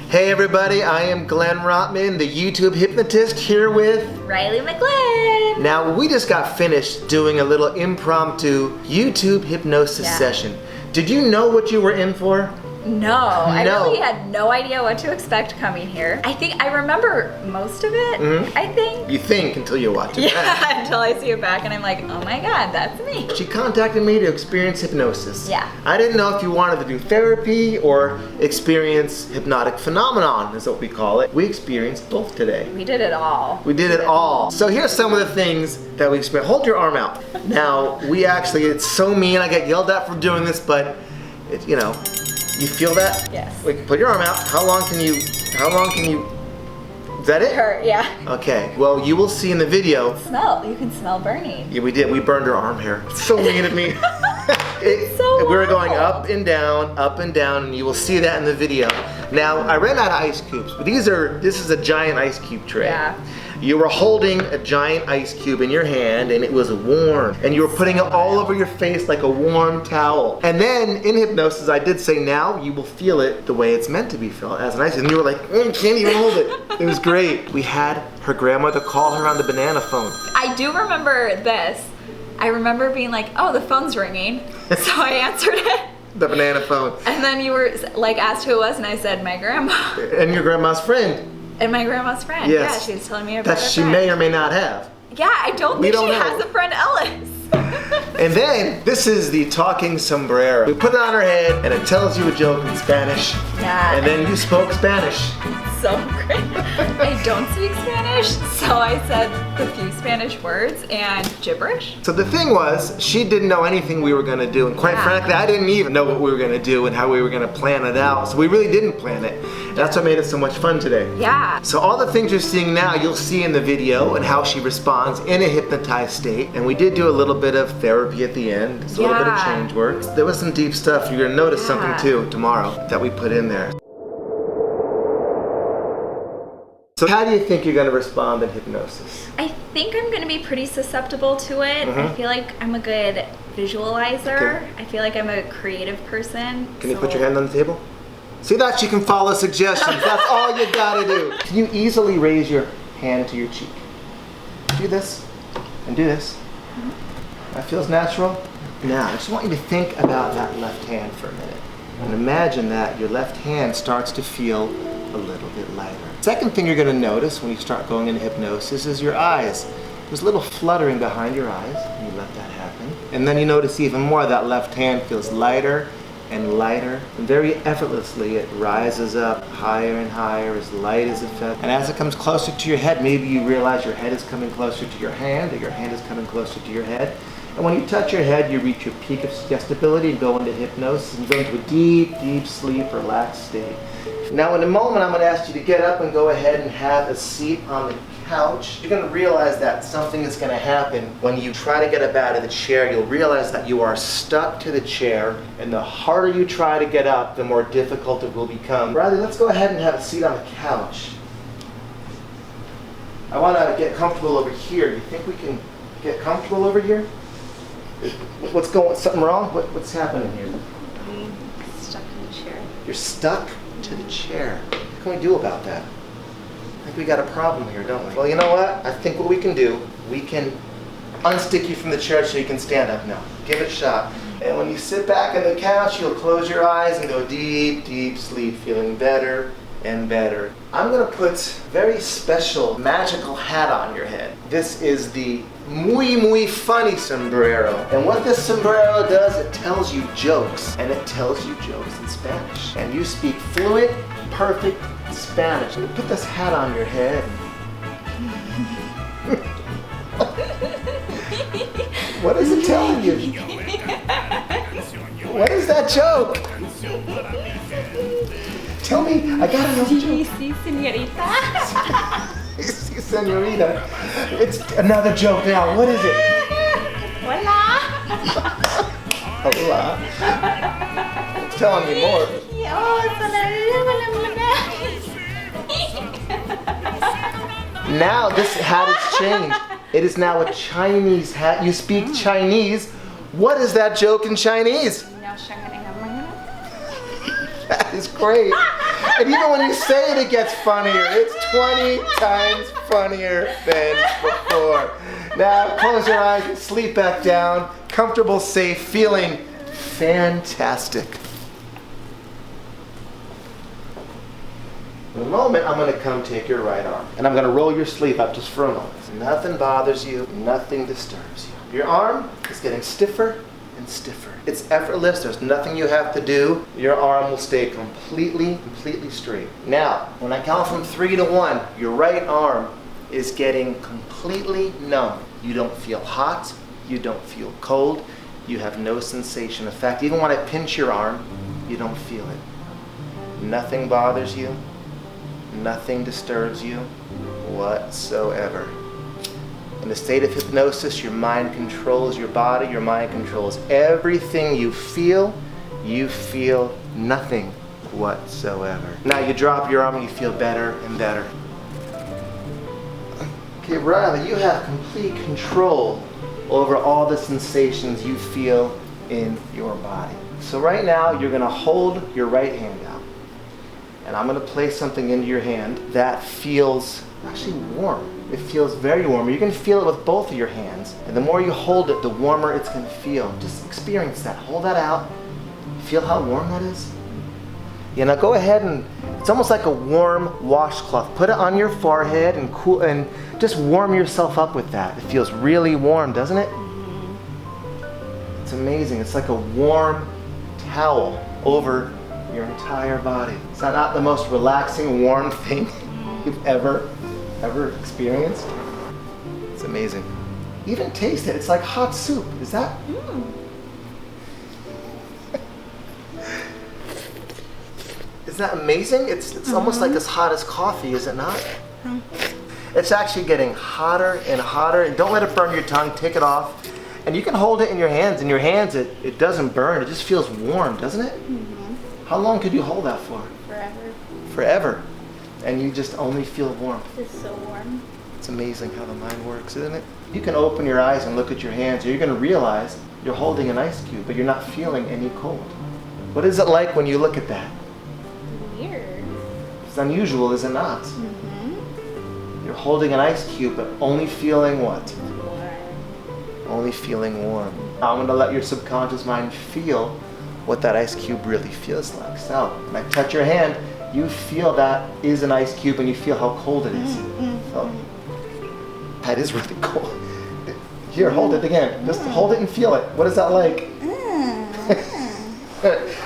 Hey everybody, I am Glenn Rottmann, the YouTube Hypnotist, here with Reiley McGlynn. Now we just got finished doing a little impromptu YouTube hypnosis session. Did you know what you were in for? No, I really had no idea what to expect coming here. I think I remember most of it, I think. You think until you watch it back. Yeah, until I see it back and I'm like, oh my God, that's me. She contacted me to experience hypnosis. Yeah. I didn't know if you wanted to do therapy or experience hypnotic phenomenon, is what we call it. We experienced both today. We did it all. We did it all. So here's some of the things that we experienced. Hold your arm out. Now, it's so mean, I get yelled at for doing this, but it's, you feel that? Yes. Wait, put your arm out. How long can you, is that it? Hurt, yeah. Okay, well you will see in the video. You can smell burning. Yeah, we did, we burned her arm hair. It's so mean of me. We were going up and down, and you will see that in the video. Now, I ran out of ice cubes, but this is a giant ice cube tray. Yeah. You were holding a giant ice cube in your hand and it was warm. And you were putting it all over your face like a warm towel. And then in hypnosis, I did say now you will feel it the way it's meant to be felt as an ice cube. And you were like, I can't even hold it. It was great. We had her grandmother call her on the banana phone. I do remember this. I remember being like, oh, the phone's ringing. So I answered it. The banana phone. And then you were like, asked who it was, and I said, my grandma. And your grandma's friend. And my grandma's friend. Yes. Yeah, she was telling me about that her she friend. may or may not have. Yeah, I don't think she has a friend Ellis. And then, this is the Talking Sombrero. We put it on her head and it tells you a joke in Spanish. Yeah. And then you spoke Spanish. So great. I don't speak Spanish, so I said the few Spanish words and gibberish. So the thing was, she didn't know anything we were going to do, and quite frankly, I didn't even know what we were going to do and how we were going to plan it out. So we really didn't plan it. That's what made it so much fun today. Yeah. So all the things you're seeing now, you'll see in the video and how she responds in a hypnotized state. And we did do a little bit of therapy at the end. It's a little bit of change work. There was some deep stuff. You're going to notice something too tomorrow that we put in there. So how do you think you're going to respond in hypnosis? I think I'm going to be pretty susceptible to it. I feel like I'm a good visualizer. Okay. I feel like I'm a creative person. Can you put your hand on the table? See that? You can follow suggestions. That's all you got to do. Can you easily raise your hand to your cheek? Do this and do this. That feels natural. Now, I just want you to think about that left hand for a minute. And imagine that your left hand starts to feel a little bit lighter. Second thing you're going to notice when you start going into hypnosis is your eyes. There's a little fluttering behind your eyes, and you let that happen. And then you notice even more that left hand feels lighter and lighter, and very effortlessly it rises up higher and higher, as light as it felt. And as it comes closer to your head, maybe you realize your head is coming closer to your hand, or your hand is coming closer to your head. And when you touch your head, you reach your peak of suggestibility and go into hypnosis and go into a deep, deep sleep, relaxed state. Now in a moment, I'm going to ask you to get up and go ahead and have a seat on the couch. You're going to realize that something is going to happen when you try to get up out of the chair. You'll realize that you are stuck to the chair, and the harder you try to get up, the more difficult it will become. Riley, let's go ahead and have a seat on the couch. I want to get comfortable over here. You think we can get comfortable over here? Something wrong? What's happening here? I'm stuck in the chair. You're stuck to the chair. What can we do about that? I think we got a problem here, don't we? Well, you know what? I think what we can do, we can unstick you from the chair so you can stand up now. Give it a shot. And when you sit back on the couch, you'll close your eyes and go deep, deep sleep, feeling better and better. I'm going to put a very special magical hat on your head. This is the muy funny sombrero. And what this sombrero does, it tells you jokes. And it tells you jokes in Spanish. And you speak fluent, perfect Spanish. Put this hat on your head. What is it telling you? What is that joke? Tell me, I gotta know the joke. Sí, señorita. Sí, señorita. It's another joke now. What is it? Hola. Hola. It's telling me more. Now this hat has changed. It is now a Chinese hat. You speak Chinese. What is that joke in Chinese? That is great. And even when you say it, it gets funnier. It's 20 times funnier than before. Now, close your eyes and sleep back down. Comfortable, safe, feeling fantastic. In a moment, I'm going to come take your right arm. And I'm going to roll your sleeve up just for a moment. Nothing bothers you. Nothing disturbs you. Your arm is getting stiffer and stiffer. It's effortless. There's nothing you have to do. Your arm will stay completely straight. Now, when I count from 3 to 1, your right arm is getting completely numb. You don't feel hot. You don't feel cold. You have no sensation. In fact, even when I pinch your arm, you don't feel it. Nothing bothers you. Nothing disturbs you whatsoever. In the state of hypnosis, your mind controls your body, your mind controls everything you feel nothing whatsoever. Now you drop your arm and you feel better and better. Okay, Reilly, you have complete control over all the sensations you feel in your body. So right now, you're gonna hold your right hand out. And I'm going to place something into your hand that feels actually warm. It feels very warm. You can feel it with both of your hands. And the more you hold it, the warmer it's going to feel. Just experience that. Hold that out. Feel how warm that is? Yeah, now go ahead and, it's almost like a warm washcloth. Put it on your forehead and cool, and just warm yourself up with that. It feels really warm, doesn't it? It's amazing. It's like a warm towel over your entire body. Is that not the most relaxing, warm thing you've ever experienced? It's amazing. Even taste it. It's like hot soup. Is that? Isn't that amazing? It's almost like as hot as coffee, is it not? It's actually getting hotter and hotter. And don't let it burn your tongue. Take it off. And you can hold it in your hands. In your hands, it doesn't burn. It just feels warm, doesn't it? How long could you hold that for? Forever. Forever. And you just only feel warmth. It's so warm. It's amazing how the mind works, isn't it? You can open your eyes and look at your hands, and you're going to realize you're holding an ice cube, but you're not feeling any cold. What is it like when you look at that? Weird. It's unusual, is it not? You're holding an ice cube, but only feeling what? Warm. Only feeling warm. Now I'm going to let your subconscious mind feel what that ice cube really feels like. So, when I touch your hand, you feel that is an ice cube and you feel how cold it is. So, that is really cold. Here, hold it again. Just hold it and feel it. What is that like?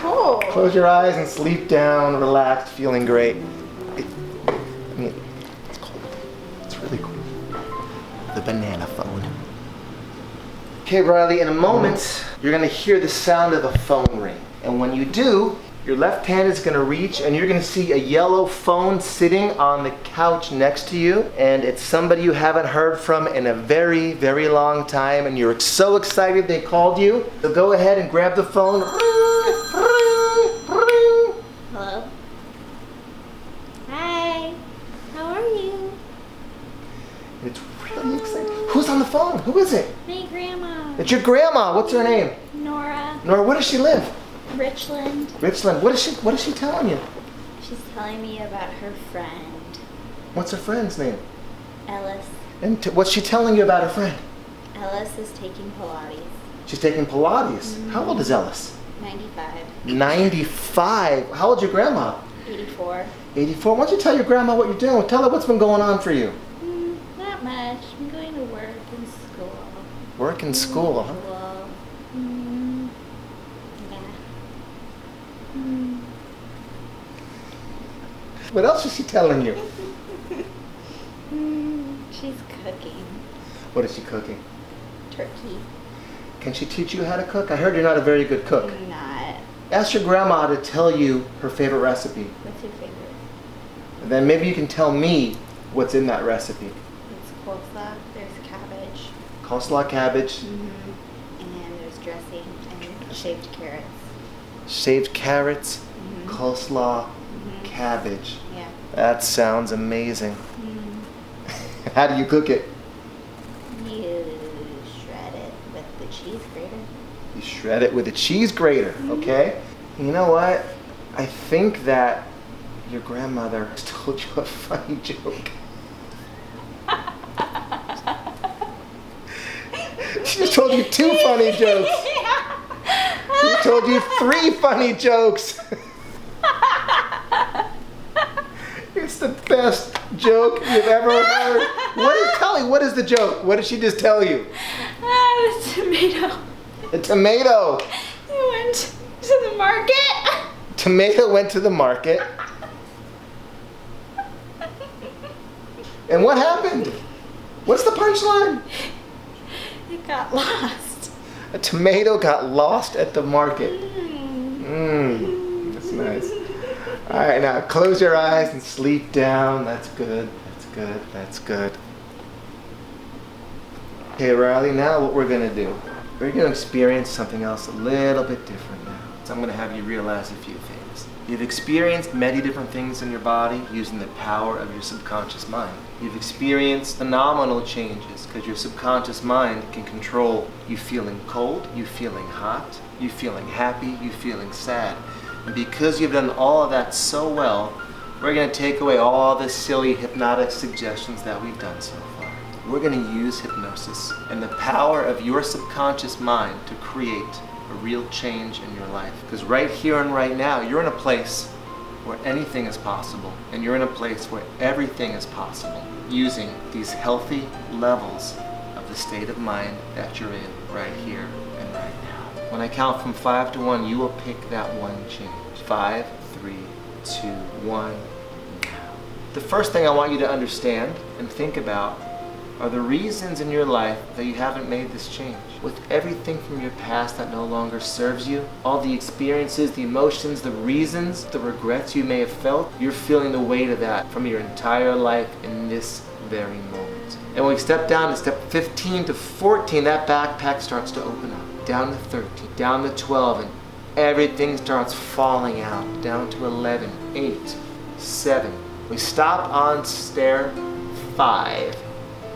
Cold. Close your eyes and sleep down, relaxed, feeling great. It's cold. It's really cold. The banana phone. Okay, Reilly, in a moment, you're going to hear the sound of a phone ring. And when you do, your left hand is going to reach and you're going to see a yellow phone sitting on the couch next to you. And it's somebody you haven't heard from in a very, very long time. And you're so excited they called you. So go ahead and grab the phone. Hello? Hi. How are you? It's really exciting. Who's on the phone? Who is it? My grandma. It's your grandma. What's her name? Nora. Nora, where does she live? Richland. Richland. What is she telling you? She's telling me about her friend. What's her friend's name? Ellis. And what's she telling you about her friend? Ellis is taking Pilates. She's taking Pilates. How old is Ellis? 95. 95. How old's your grandma? 84. 84. Why don't you tell your grandma what you're doing? Tell her what's been going on for you. Not much. I'm going to work and school. Work and school, huh? School. Yeah. What else is she telling you? She's cooking. What is she cooking? Turkey. Can she teach you how to cook? I heard you're not a very good cook. I'm not. Ask your grandma to tell you her favorite recipe. What's your favorite? And then maybe you can tell me what's in that recipe. It's coleslaw. There's cabbage. Coleslaw, cabbage. And there's dressing and shaved carrots. Shaved carrots, coleslaw, cabbage. Yeah. That sounds amazing. How do you cook it? You shred it with the cheese grater. You shred it with a cheese grater, okay? You know what? I think that your grandmother told you a funny joke. She just told you 2 funny jokes. She told you 3 funny jokes. It's the best joke you've ever heard. What is the joke? What did she just tell you? The tomato. A tomato. It went to the market. Tomato went to the market. And what happened? What's the punchline? It got lost. A tomato got lost at the market. That's nice. All right, now close your eyes and sleep down. That's good. That's good. That's good. Okay, Riley, now what we're going to do, we're going to experience something else a little bit different now. So I'm going to have you realize a few things. You've experienced many different things in your body using the power of your subconscious mind. You've experienced phenomenal changes because your subconscious mind can control you feeling cold, you feeling hot, you feeling happy, you feeling sad. And because you've done all of that so well, we're going to take away all the silly hypnotic suggestions that we've done so far. We're going to use hypnosis and the power of your subconscious mind to create a real change in your life. Because right here and right now, you're in a place where anything is possible, and you're in a place where everything is possible using these healthy levels of the state of mind that you're in right here and right now. When I count from 5 to 1, you will pick that one change. 5, 3, 2, 1, now. The first thing I want you to understand and think about are the reasons in your life that you haven't made this change. With everything from your past that no longer serves you, all the experiences, the emotions, the reasons, the regrets you may have felt, you're feeling the weight of that from your entire life in this very moment. And when we step down to step 15 to 14, that backpack starts to open up. Down to 13, down to 12, and everything starts falling out. Down to 11, 8, 7. We stop on stair 5.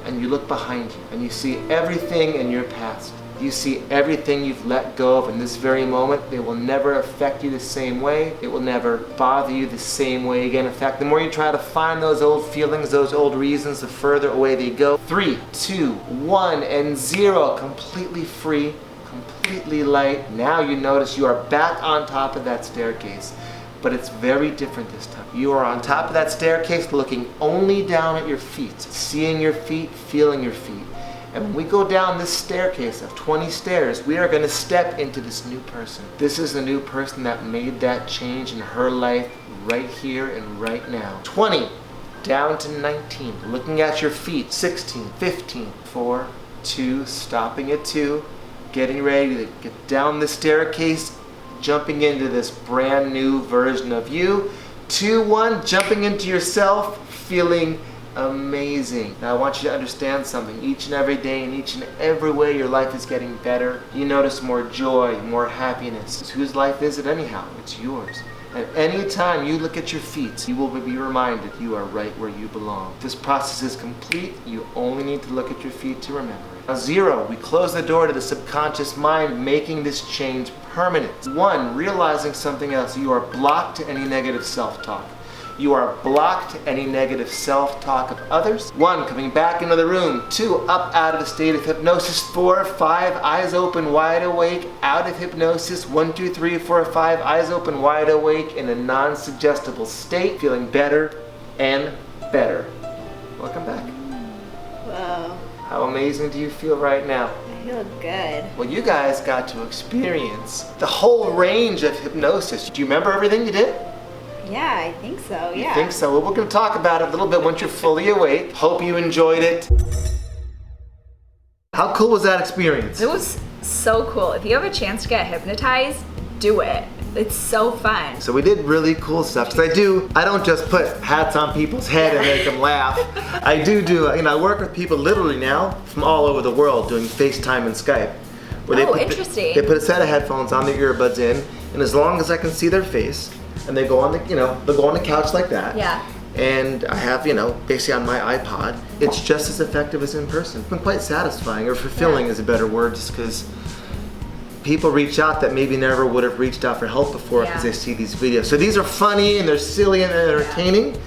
And you look behind you and you see everything in your past. You see everything you've let go of in this very moment. They will never affect you the same way. It will never bother you the same way again. In fact, the more you try to find those old feelings, those old reasons, the further away they go. 3, 2, 1, and 0. Completely free, completely light. Now you notice you are back on top of that staircase. But it's very different this time. You are on top of that staircase looking only down at your feet, seeing your feet, feeling your feet. And when we go down this staircase of 20 stairs, we are going to step into this new person. This is the new person that made that change in her life right here and right now. 20, down to 19, looking at your feet. 16, 15, 4, 2, stopping at 2, getting ready to get down the staircase, jumping into this brand new version of you. 2, 1, jumping into yourself, feeling amazing. Now I want you to understand something. Each and every day, in each and every way, your life is getting better. You notice more joy, more happiness. Whose life is it anyhow? It's yours. And any time you look at your feet, you will be reminded you are right where you belong. This process is complete. You only need to look at your feet to remember it. Now 0, we close the door to the subconscious mind, making this change permanent. 1, realizing something else. You are blocked to any negative self-talk. You are blocked to any negative self-talk of others. 1, coming back into the room. 2, up out of the state of hypnosis. 4, 5, eyes open, wide awake, out of hypnosis. 1, 2, 3, 4, 5, eyes open, wide awake, in a non-suggestible state, feeling better and better. Welcome back. Whoa. How amazing do you feel right now? I feel good. Well, you guys got to experience the whole range of hypnosis. Do you remember everything you did? Yeah, I think so. You think so? Well, we're going to talk about it a little bit once you're fully awake. Hope you enjoyed it. How cool was that experience? It was so cool. If you have a chance to get hypnotized, do it. It's so fun. So we did really cool stuff. Because I don't just put hats on people's head and make them laugh. I do, I work with people literally now from all over the world doing FaceTime and Skype. Where Interesting. They put a set of headphones on, their earbuds in, and as long as I can see their face, and they go on the, they'll go on the couch like that. Yeah. And I have, basically on my iPod, it's just as effective as in person. It's been quite satisfying, or fulfilling is a better word, just because people reach out that maybe never would have reached out for help before because they see these videos. So these are funny and they're silly and they're entertaining.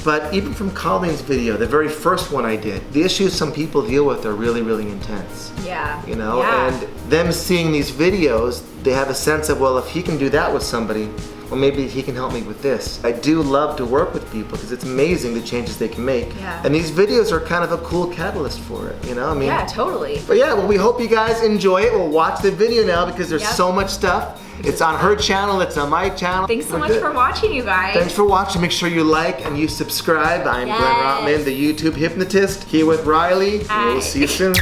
But even from Colleen's video, the very first one I did, the issues some people deal with are really, really intense. Yeah. You know, and them seeing these videos, they have a sense of, well, if he can do that with somebody, well, maybe he can help me with this. I do love to work with people because it's amazing the changes they can make. Yeah. And these videos are kind of a cool catalyst for it, you know? I mean, yeah, totally. But yeah, well, we hope you guys enjoy it. We'll watch the video now because there's so much stuff. It's on her channel, it's on my channel. Thanks so much for watching, you guys. Thanks for watching. Make sure you like and you subscribe. I'm Glenn Rottmann, the YouTube Hypnotist, here with Riley. We'll see you soon.